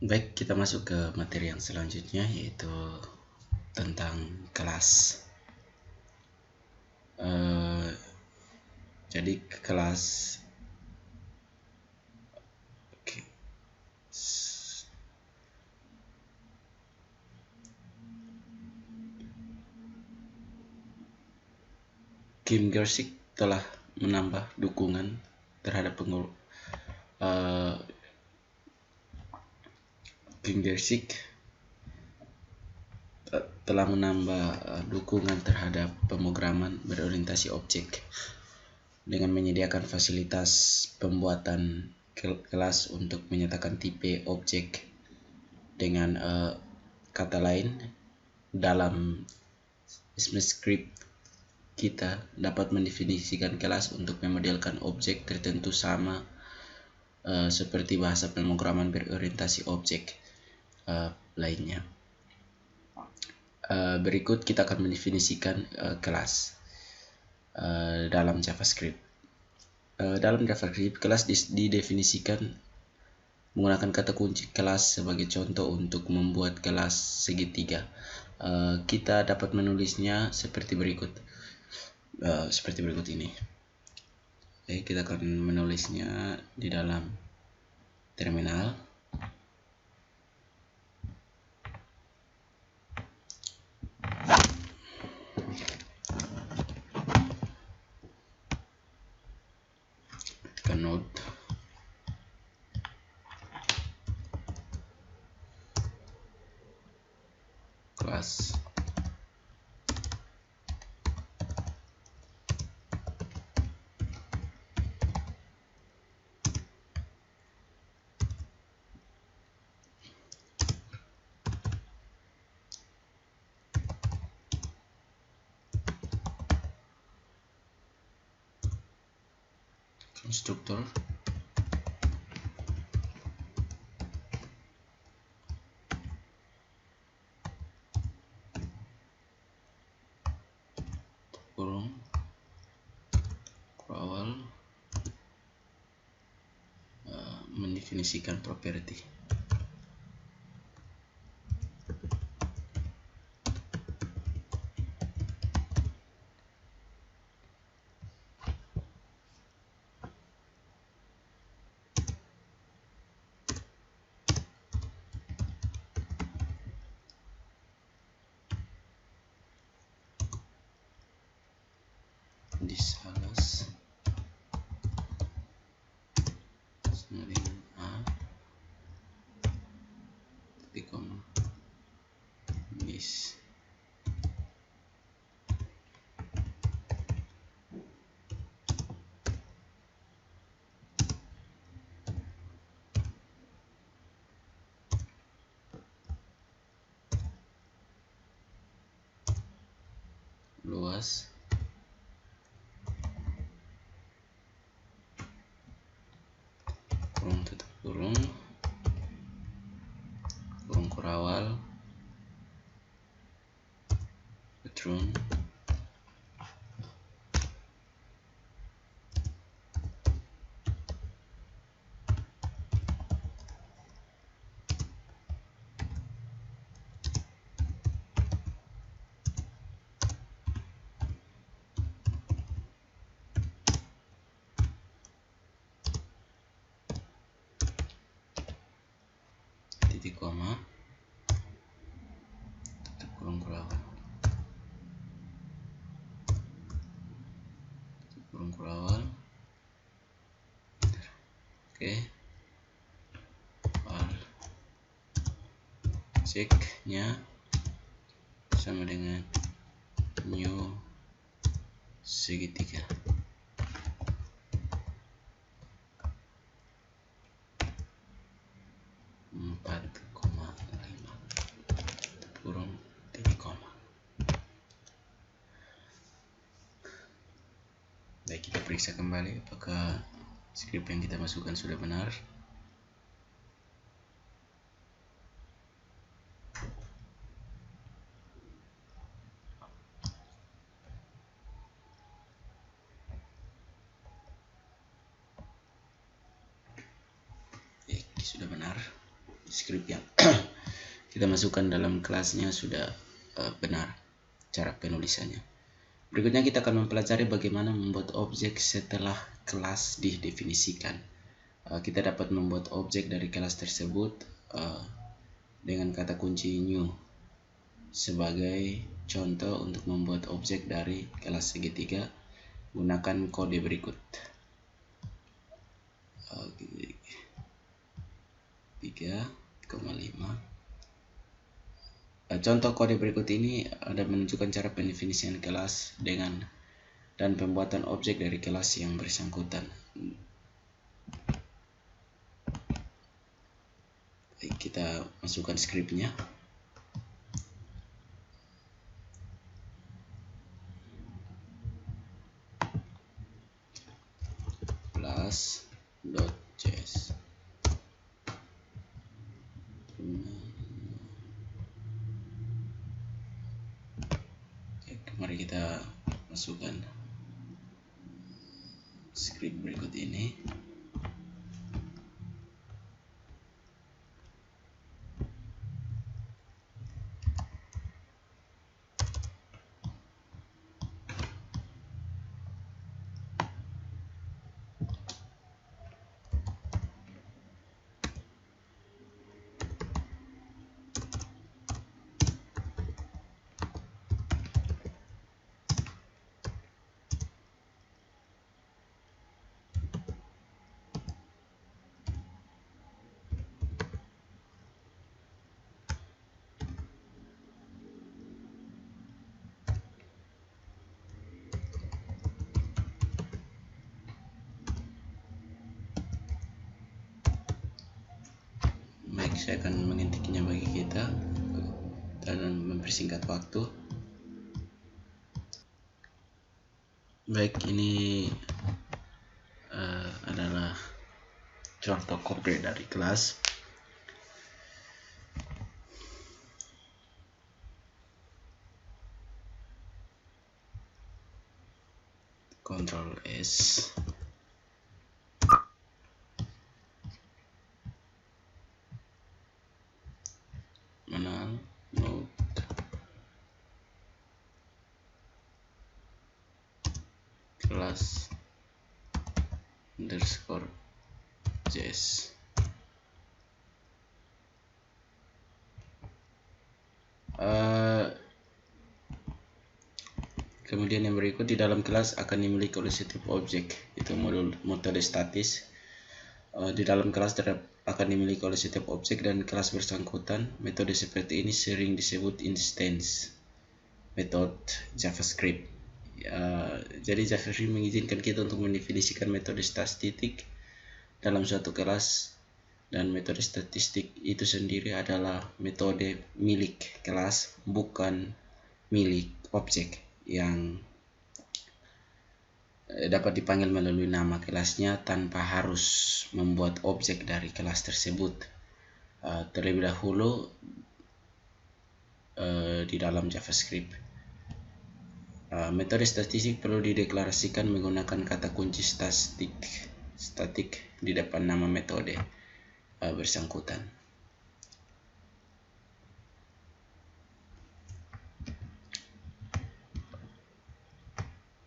Baik, kita masuk ke materi yang selanjutnya, yaitu tentang kelas. Jadi kelas, oke. Kim Gersik telah menambah dukungan terhadap Kim Gersik telah menambah dukungan terhadap pemrograman berorientasi objek dengan menyediakan fasilitas pembuatan kelas untuk menyatakan tipe objek. Dengan kata lain, dalam script kita dapat mendefinisikan kelas untuk memodelkan objek tertentu sama seperti bahasa pemrograman berorientasi objek lainnya. Berikut kita akan mendefinisikan kelas dalam JavaScript. Dalam JavaScript, kelas didefinisikan menggunakan kata kunci kelas sebagai contoh untuk membuat kelas segitiga. Kita dapat menulisnya seperti berikut. Seperti berikut ini. Oke, kita akan menulisnya di dalam terminal. Tekan node. Kelas. Konstruktor. Kurung awal mendefinisikan properti. Disalas sama dengan A titik koma bis. Luas kurung tutup kurung kurawal patron titik koma tutup kurung kurawal oke. File check-nya sama dengan new segitiga. Kurung titik koma. Baik, kita periksa kembali apakah script yang kita masukkan sudah benar. Baik, sudah benar. skrip yang kita masukkan dalam kelasnya sudah benar cara penulisannya. Berikutnya kita akan mempelajari bagaimana membuat objek setelah kelas didefinisikan. Kita dapat membuat objek dari kelas tersebut dengan kata kunci new. Sebagai contoh, untuk membuat objek dari kelas segitiga, gunakan kode berikut. 3,5. Contoh kode berikut ini ada menunjukkan cara pendefinisian kelas dan pembuatan objek dari kelas yang bersangkutan. Baik, kita masukkan skripnya. Class.js. Mari kita masukkan skrip berikut ini. Baik, saya akan mengetiknya bagi kita dan mempersingkat waktu. Baik, ini adalah contoh kode dari kelas. Ctrl S. Menang node kelas underscore js. Kemudian yang berikut, di dalam kelas akan dimiliki oleh setiap objek, itu metode statis. Di dalam kelas akan dimiliki oleh setiap objek dan kelas bersangkutan. Metode seperti ini sering disebut instance method JavaScript. Jadi JavaScript mengizinkan kita untuk mendefinisikan metode statistik dalam suatu kelas, dan metode statistik itu sendiri adalah metode milik kelas, bukan milik objek, yang dapat dipanggil melalui nama kelasnya tanpa harus membuat objek dari kelas tersebut. Terlebih dahulu di dalam JavaScript, metode statistik perlu dideklarasikan menggunakan kata kunci static di depan nama metode bersangkutan.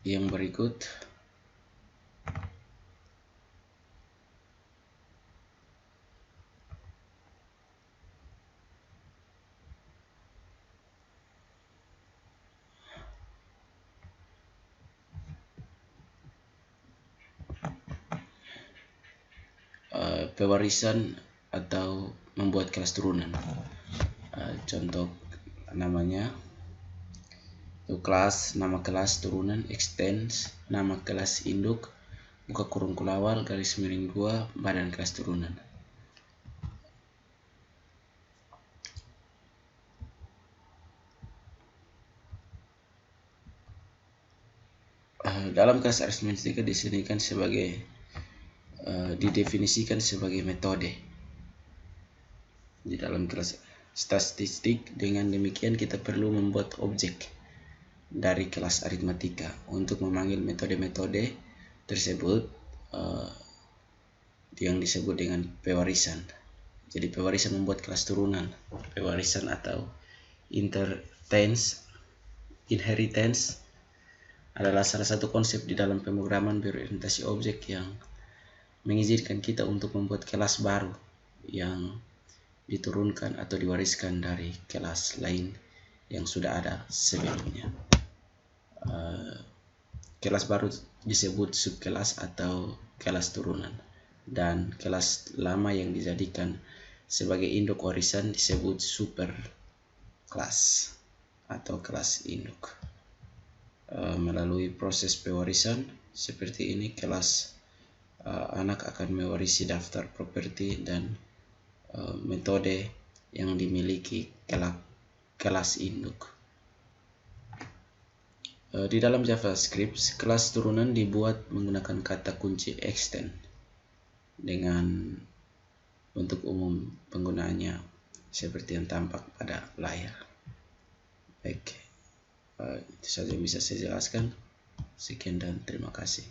Yang berikut, pewarisan atau membuat kelas turunan. Contoh namanya itu kelas, nama kelas turunan, extends, nama kelas induk, buka kurung kulawal, garis miring 2, badan kelas turunan. Dalam kelas aritmatika didefinisikan sebagai metode di dalam kelas statistik. Dengan demikian kita perlu membuat objek dari kelas aritmatika untuk memanggil metode-metode tersebut yang disebut dengan pewarisan. Jadi pewarisan membuat kelas turunan. Pewarisan atau inheritance adalah salah satu konsep di dalam pemrograman berorientasi objek yang mengizinkan kita untuk membuat kelas baru yang diturunkan atau diwariskan dari kelas lain yang sudah ada sebelumnya. Kelas baru disebut subkelas atau kelas turunan, dan kelas lama yang dijadikan sebagai induk warisan disebut superkelas atau kelas induk. Melalui proses pewarisan seperti ini, kelas anak akan mewarisi daftar properti dan metode yang dimiliki kelas induk. Di dalam JavaScript, kelas turunan dibuat menggunakan kata kunci extend dengan bentuk umum penggunaannya seperti yang tampak pada layar. Baik, itu saja yang bisa saya jelaskan. Sekian dan terima kasih.